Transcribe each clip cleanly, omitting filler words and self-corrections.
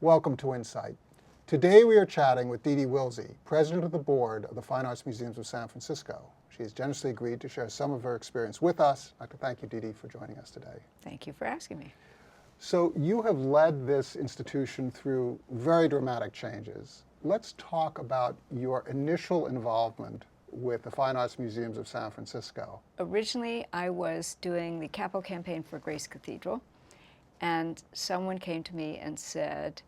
Welcome to Insight. Today we are chatting with Dee Wilsey, President of the Board of the Fine Arts Museums of San Francisco. She has generously agreed to share some of her experience with us. I'd like to thank you, Dee, for joining us today. Thank you for asking me. So you have led this institution through very dramatic changes. Let's talk about your initial involvement with the Fine Arts Museums of San Francisco. Originally, I was doing the capital campaign for Grace Cathedral, and someone came to me and said,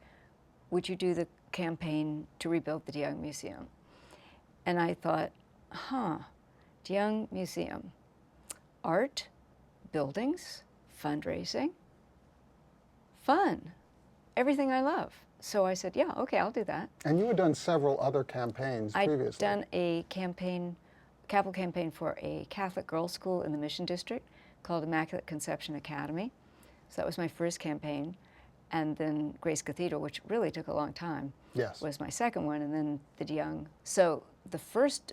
would you do the campaign to rebuild the DeYoung Museum? And I thought, DeYoung Museum, art, buildings, fundraising, fun, everything I love. So I said, yeah, okay, I'll do that. And you had done several other campaigns previously. I'd done a capital campaign for a Catholic girls' school in the Mission District called Immaculate Conception Academy. So that was my first campaign. And then Grace Cathedral, which really took a long time, was my second one, and then the DeYoung. So the first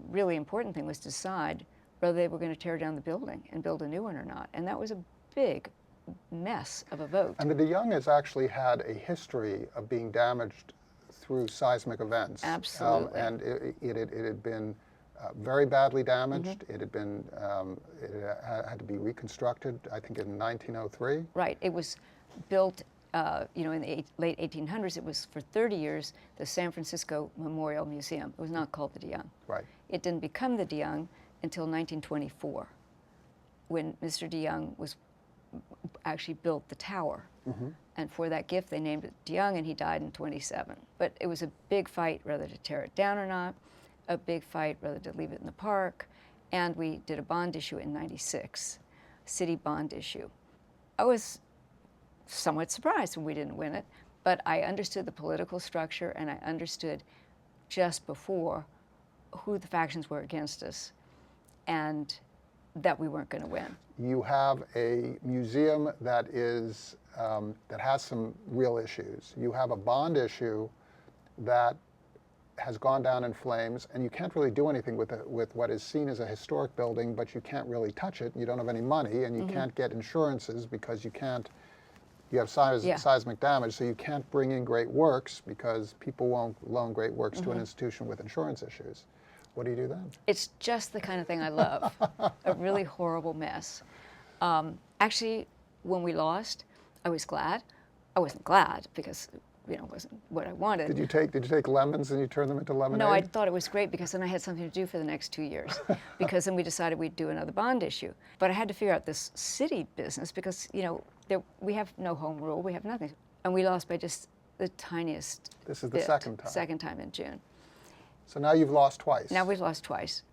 really important thing was to decide whether they were going to tear down the building and build a new one or not. And that was a big mess of a vote. And the DeYoung has actually had a history of being damaged through seismic events. Absolutely. And it had been very badly damaged. It had been, it had to be reconstructed, I think, in 1903. Right. It was built in the late 1800s. It was for 30 years the San Francisco Memorial Museum. It was not called the DeYoung. Right. It didn't become the DeYoung until 1924, when Mr. DeYoung actually built the tower. And for that gift, they named it DeYoung, and he died in 27. But it was a big fight whether to tear it down or not, a big fight whether to leave it in the park, and we did a bond issue in 96, city bond issue. I was somewhat surprised when we didn't win it, but I understood the political structure, and I understood just before who the factions were against us and that we weren't going to win. You have a museum that is that has some real issues. You have a bond issue that has gone down in flames, and you can't really do anything with what is seen as a historic building, but you can't really touch it. You don't have any money, and you can't get insurances because you have seismic damage, so you can't bring in great works because people won't loan great works to an institution with insurance issues. What do you do then? It's just the kind of thing I love, a really horrible mess. Actually, when we lost, I was glad. I wasn't glad because it wasn't what I wanted. Did you take lemons and you turn them into lemonade? No, I thought it was great because then I had something to do for the next 2 years. Because then we decided we'd do another bond issue. But I had to figure out this city business because we have no home rule, we have nothing, and we lost by just the tiniest. This is the second time. Second time in June. So now you've lost twice. Now we've lost twice.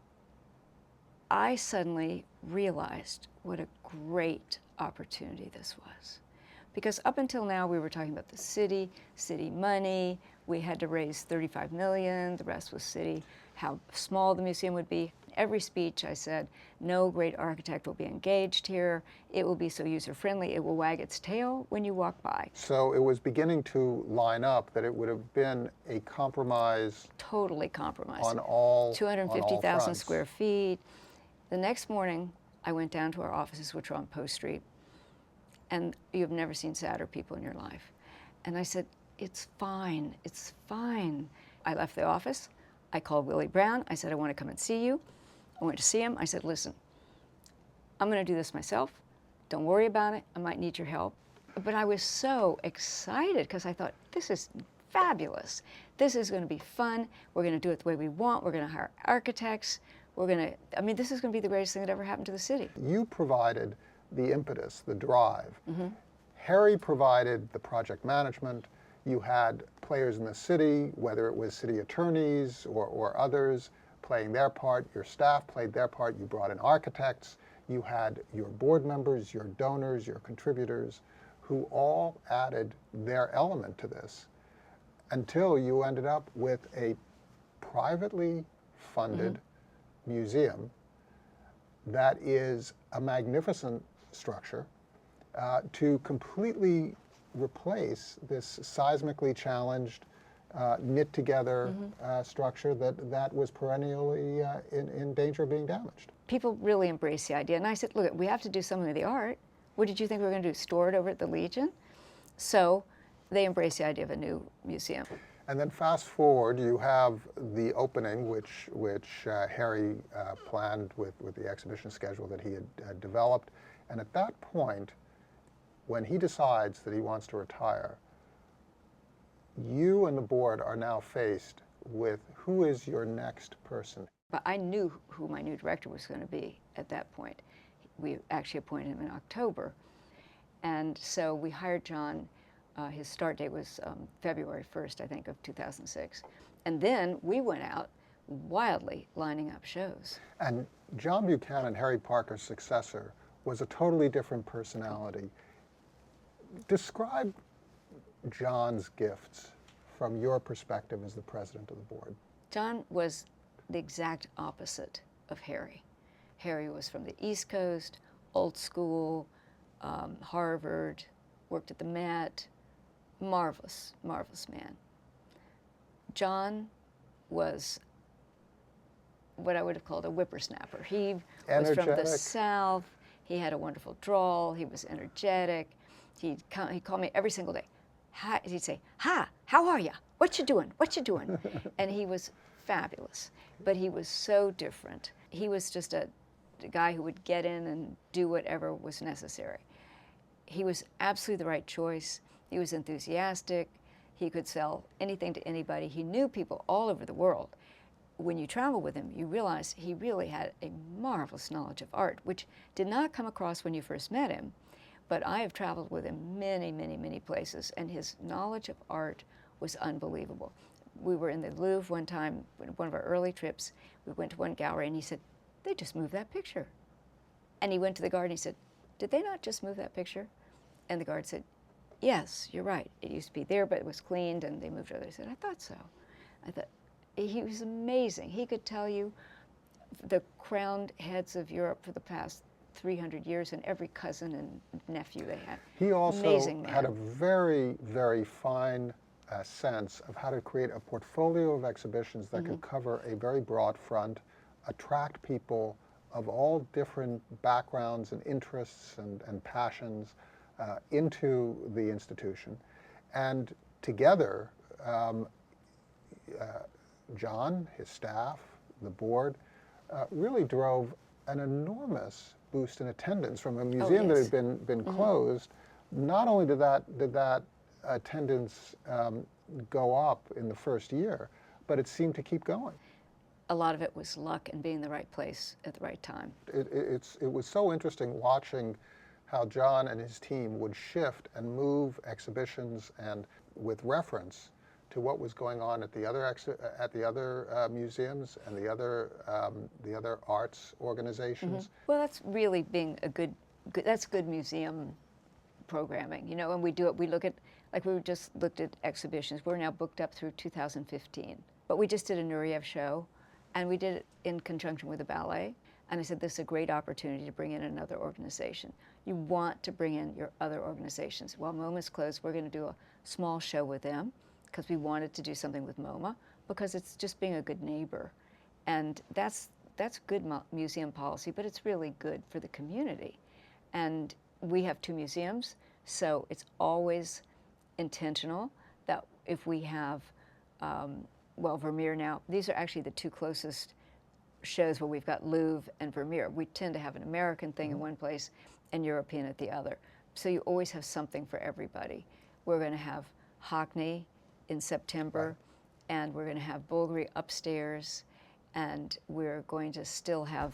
I suddenly realized what a great opportunity this was. Because up until now we were talking about the city money, we had to raise 35 million, the rest was city, how small the museum would be. Every speech I said, no great architect will be engaged here, it will be so user-friendly, it will wag its tail when you walk by. So it was beginning to line up that it would have been a compromise. Totally compromise. On all 250,000 square feet. The next morning, I went down to our offices, which were on Post Street, and you've never seen sadder people in your life. And I said, it's fine, it's fine. I left the office, I called Willie Brown, I said, I want to come and see you. I went to see him, I said, listen, I'm going to do this myself, don't worry about it, I might need your help. But I was so excited because I thought, this is fabulous. This is going to be fun, we're going to do it the way we want, we're going to hire architects, this is going to be the greatest thing that ever happened to the city. You provided the impetus, the drive. Harry provided the project management. You had players in the city, whether it was city attorneys or others, playing their part. Your staff played their part. You brought in architects. You had your board members, your donors, your contributors, who all added their element to this until you ended up with a privately funded museum that is a magnificent structure to completely replace this seismically challenged, knit together structure that was perennially in danger of being damaged. People really embrace the idea. And I said, look, we have to do something with the art. What did you think we were going to do, store it over at the Legion? So They embraced the idea of a new museum. And then fast forward, you have the opening, which Harry planned with the exhibition schedule that he had developed. And at that point, when he decides that he wants to retire, you and the board are now faced with who is your next person. But I knew who my new director was going to be at that point. We actually appointed him in October. And so we hired John. His start date was February 1st, I think, of 2006. And then we went out wildly lining up shows. And John Buchanan, Harry Parker's successor, was a totally different personality. Describe John's gifts from your perspective as the president of the board. John was the exact opposite of Harry. Harry was from the East Coast, old school, Harvard, worked at the Met, marvelous, marvelous man. John was what I would have called a whippersnapper. He was from the South. He had a wonderful drawl. He was energetic. He'd call me every single day. Hi, he'd say, "Hi, how are you? What you doing? What you doing?" And he was fabulous, but he was so different. He was just a guy who would get in and do whatever was necessary. He was absolutely the right choice. He was enthusiastic. He could sell anything to anybody. He knew people all over the world. When you travel with him, you realize he really had a marvelous knowledge of art, which did not come across when you first met him. But I have traveled with him many, many, many places, and his knowledge of art was unbelievable. We were in the Louvre one time, one of our early trips. We went to one gallery, and he said, "They just moved that picture." And he went to the guard, and he said, "Did they not just move that picture?" And the guard said, "Yes, you're right. It used to be there, but it was cleaned, and they moved it." I said, "I thought so." I thought, he was amazing. He could tell you the crowned heads of Europe for the past 300 years and every cousin and nephew they had. He also Amazing had a man. very, very fine sense of how to create a portfolio of exhibitions that could cover a very broad front, attract people of all different backgrounds and interests and passions into the institution. And together, John, his staff, the board, really drove an enormous boost in attendance from a museum that had been closed. Not only did that attendance go up in the first year, but it seemed to keep going. A lot of it was luck and being in the right place at the right time. It was so interesting watching how John and his team would shift and move exhibitions and with reference to what was going on at the other museums and the other arts organizations. Well, that's really being that's good museum programming, you know, and we do it, we look at, like we just looked at exhibitions. We're now booked up through 2015, but we just did a Nureyev show, and we did it in conjunction with the ballet. And I said, this is a great opportunity to bring in another organization. You want to bring in your other organizations. While MoMA's closed, we're going to do a small show with them because we wanted to do something with MoMA because it's just being a good neighbor. And that's good museum policy, but it's really good for the community. And we have 2 museums, so it's always intentional that if we have, well, Vermeer now, these are actually the 2 closest shows where we've got Louvre and Vermeer. We tend to have an American thing in one place and European at the other. So you always have something for everybody. We're going to have Hockney in September, and we're going to have Bulgari upstairs, and we're going to still have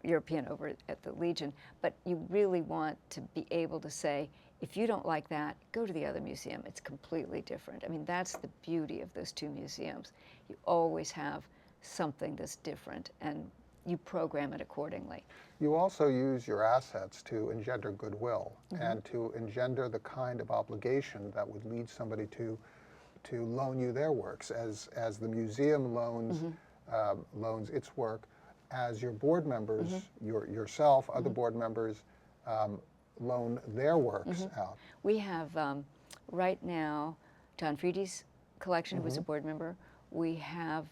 European over at the Legion. But you really want to be able to say, if you don't like that, go to the other museum. It's completely different. I mean, that's the beauty of those 2 museums. You always have something that's different, and you program it accordingly. You also use your assets to engender goodwill and to engender the kind of obligation that would lead somebody to loan you their works, as the museum loans its work, as your board members, yourself, other board members, loan their works out. We have right now John Friede's collection, who was a board member. We have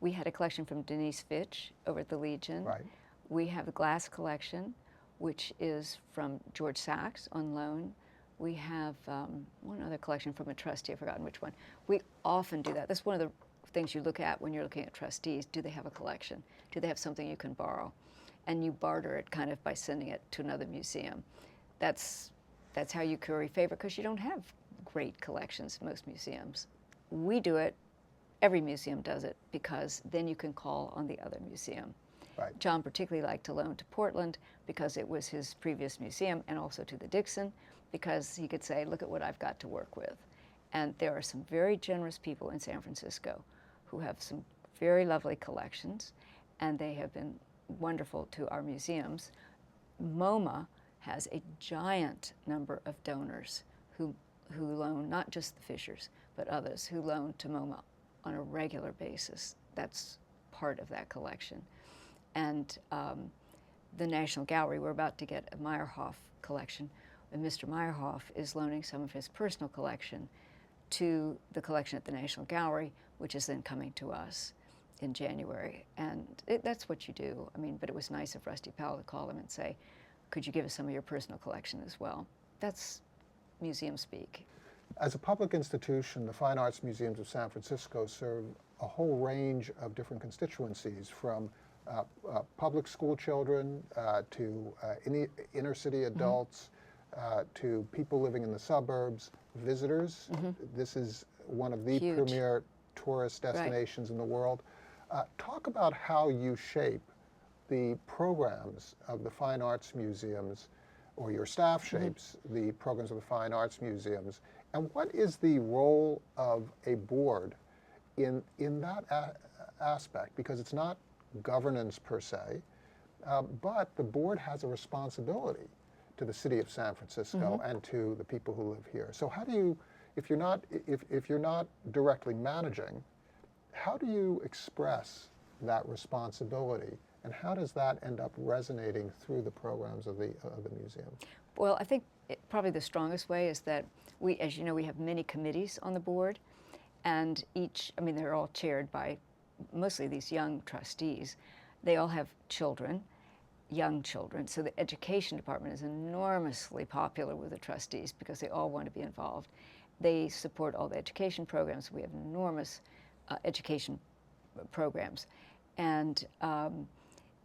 we had a collection from Denise Fitch over at the Legion. Right. We have the glass collection, which is from George Sachs on loan We have one other collection from a trustee, I've forgotten which one. We often do that. That's one of the things you look at when you're looking at trustees. Do they have a collection? Do they have something you can borrow? And you barter it kind of by sending it to another museum. That's how you curry favor, because you don't have great collections in most museums. We do it, every museum does it, because then you can call on the other museum. Right. John particularly liked to loan to Portland because it was his previous museum, and also to the Dixon, because he could say, look at what I've got to work with. And there are some very generous people in San Francisco who have some very lovely collections, and they have been wonderful to our museums. MoMA has a giant number of donors who loan, not just the Fishers, but others who loan to MoMA on a regular basis. That's part of that collection. And the National Gallery, we're about to get a Meyerhoff collection, and Mr. Meyerhoff is loaning some of his personal collection to the collection at the National Gallery, which is then coming to us in January. And that's what you do. I mean, but it was nice of Rusty Powell to call him and say, could you give us some of your personal collection as well? That's museum speak. As a public institution, the Fine Arts Museums of San Francisco serve a whole range of different constituencies, from public school children to inner city adults, to people living in the suburbs, visitors. This is one of the Huge. premier tourist destinations in the world. Talk about how you shape the programs of the Fine Arts Museums, or your staff shapes the programs of the Fine Arts Museums, and what is the role of a board in that aspect? Because it's not governance per se, but the board has a responsibility to the city of San Francisco and to the people who live here. So how do you, if you're not directly managing, how do you express that responsibility, and how does that end up resonating through the programs of the museum? Well, I think probably the strongest way is that we, as you know, we have many committees on the board, and each, I mean, they're all chaired by mostly these young trustees. They all have children, young children, so the education department is enormously popular with the trustees because they all want to be involved. They support all the education programs. We have enormous education programs, and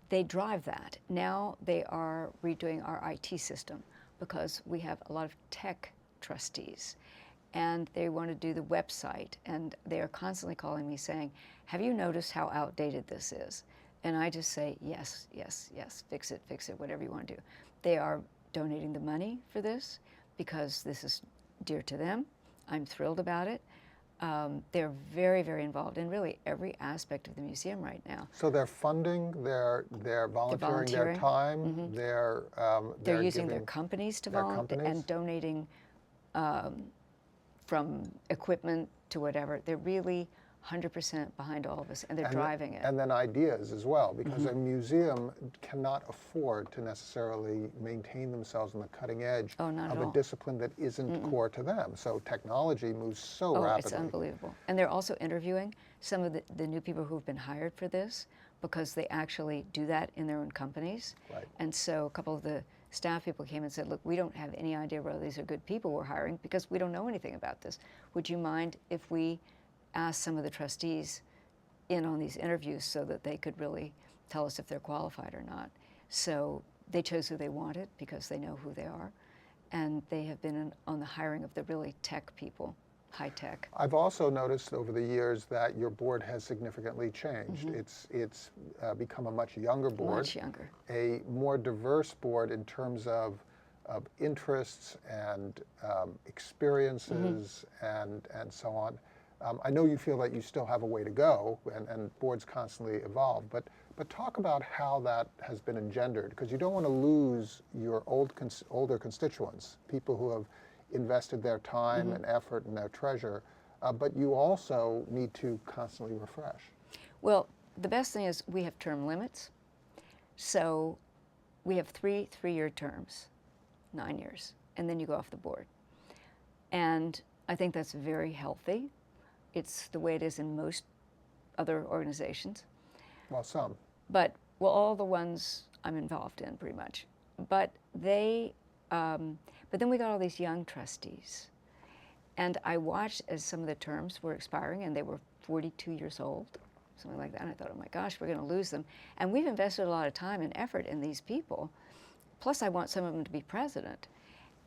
they drive that. Now they are redoing our IT system because we have a lot of tech trustees, and they want to do the website, and they are constantly calling me saying, have you noticed how outdated this is? And I just say, yes, yes, yes, fix it, whatever you want to do. They are donating the money for this because this is dear to them. I'm thrilled about it. They're very, very involved in really every aspect of the museum right now. So they're funding, they're volunteering their time, they're using their companies to volunteer and donating from equipment to whatever. They're really 100% behind all of us, and they're driving it. And then ideas as well, because a museum cannot afford to necessarily maintain themselves on the cutting edge of a discipline that isn't core to them. So technology moves so rapidly. It's unbelievable. And they're also interviewing some of the new people who've been hired for this, because they actually do that in their own companies. Right. And so a couple of the staff people came and said, look, we don't have any idea whether these are good people we're hiring because we don't know anything about this. Would you mind if we ask some of the trustees in on these interviews so that they could really tell us if they're qualified or not? So they chose who they wanted because they know who they are, and they have been on the hiring of the really tech people, high tech. I've also noticed over the years that your board has significantly changed. It's become a much younger board. Much younger. A more diverse board in terms of interests and experiences and so on. I know you feel that you still have a way to go, and boards constantly evolve, but talk about how that has been engendered, because you don't want to lose your older constituents, people who have invested their time and effort and their treasure, but you also need to constantly refresh. Well, the best thing is we have term limits, so we have three-year terms, 9 years, and then you go off the board. And I think that's very healthy. It's the way it is in most other organizations. Well, some. But, well, all the ones I'm involved in, pretty much. But they But then we got all these young trustees. And I watched as some of the terms were expiring, and they were 42 years old, something like that. And I thought, oh my gosh, we're going to lose them. And we've invested a lot of time and effort in these people. Plus, I want some of them to be president.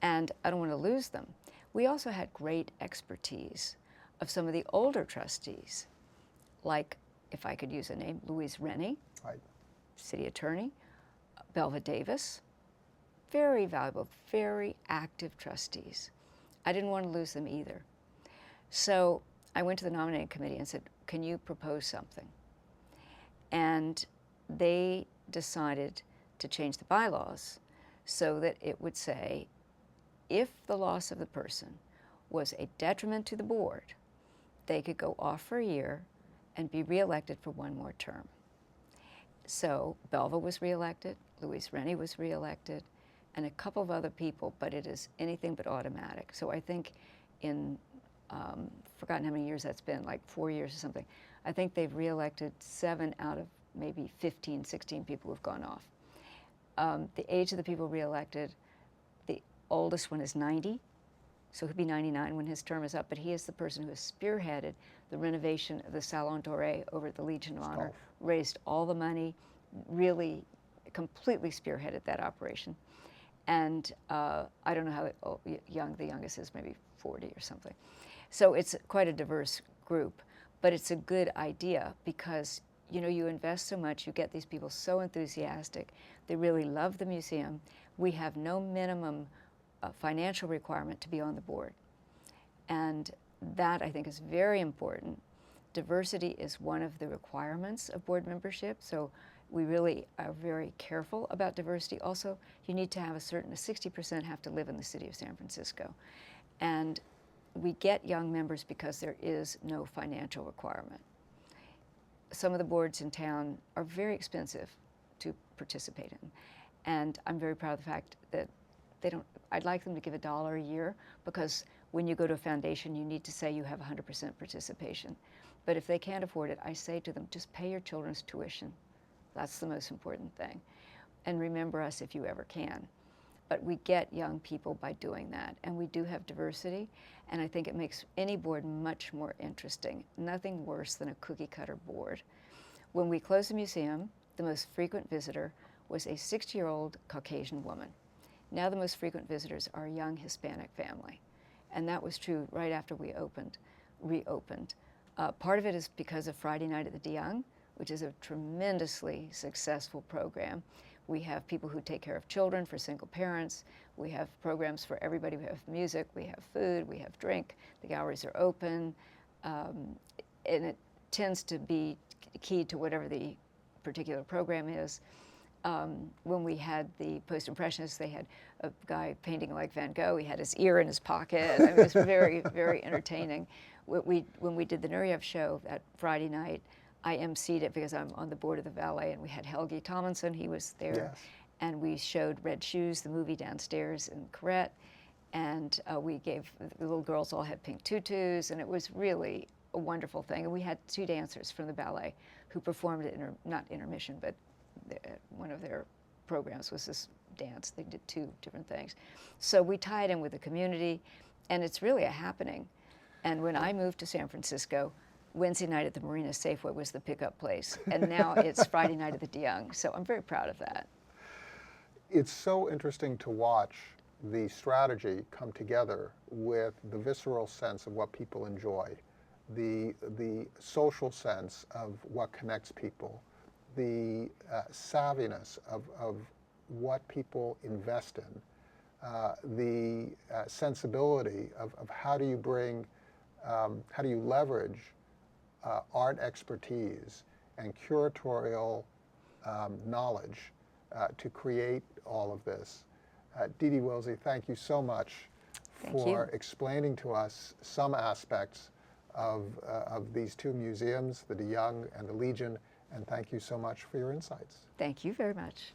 And I don't want to lose them. We also had great expertise of some of the older trustees, like, if I could use a name, Louise Rennie, Right. city attorney, Belva Davis, very valuable, very active trustees. I didn't want to lose them either. So I went to the nominating committee and said, can you propose something? And they decided to change the bylaws so that it would say, if the loss of the person was a detriment to the board, they could go off for a year and be reelected for one more term. So Belva was reelected, Louise Rennie was reelected, and a couple of other people, but it is anything but automatic. So I think in, forgotten how many years that's been, like 4 years or something, I think they've reelected 7 out of maybe 15, 16 people who've gone off. The age of the people reelected, the oldest one is 90, so he'll be 99 when his term is up, but he is the person who has spearheaded the renovation of the Salon Doré over at the Legion of Honor, raised all the money, really completely spearheaded that operation. And I don't know how young the youngest is, maybe 40 or something. So it's quite a diverse group, but it's a good idea because you invest so much, you get these people so enthusiastic, they really love the museum. We have no minimum financial requirement to be on the board. And that I think is very important. Diversity is one of the requirements of board membership, so we really are very careful about diversity. Also, you need to have 60% have to live in the city of San Francisco. And we get young members because there is no financial requirement. Some of the boards in town are very expensive to participate in. And I'm very proud of the fact that I'd like them to give $1 a year, because when you go to a foundation, you need to say you have 100% participation. But if they can't afford it, I say to them, just pay your children's tuition. That's the most important thing. And remember us if you ever can. But we get young people by doing that. And we do have diversity. And I think it makes any board much more interesting. Nothing worse than a cookie-cutter board. When we closed the museum, the most frequent visitor was a 60-year-old Caucasian woman. Now the most frequent visitors are a young Hispanic family. And that was true right after we reopened. Part of it is because of Friday Night at the DeYoung, which is a tremendously successful program. We have people who take care of children for single parents. We have programs for everybody. We have music, we have food, we have drink. The galleries are open. And it tends to be key to whatever the particular program is. When we had the Post-Impressionists, they had a guy painting like Van Gogh. He had his ear in his pocket. I mean, it was very, very entertaining. When we did the Nureyev show that Friday night, I emceed it because I'm on the board of the ballet, and we had Helgi Tomlinson, he was there. Yes. And we showed Red Shoes, the movie, downstairs in Corrette, and the little girls all had pink tutus, and it was really a wonderful thing. And we had 2 dancers from the ballet who performed at not intermission, but one of their programs was this dance. They did 2 different things. So we tied in with the community, and it's really a happening. And when I moved to San Francisco, Wednesday night at the Marina Safeway was the pickup place, and now it's Friday night at the DeYoung, so I'm very proud of that. It's so interesting to watch the strategy come together with the visceral sense of what people enjoy, the social sense of what connects people, the savviness of what people invest in, the sensibility of how do you leverage art expertise and curatorial knowledge to create all of this. Dee Wilsey, thank you so much for explaining to us some aspects of these 2 museums, the DeYoung and the Legion, and thank you so much for your insights. Thank you very much.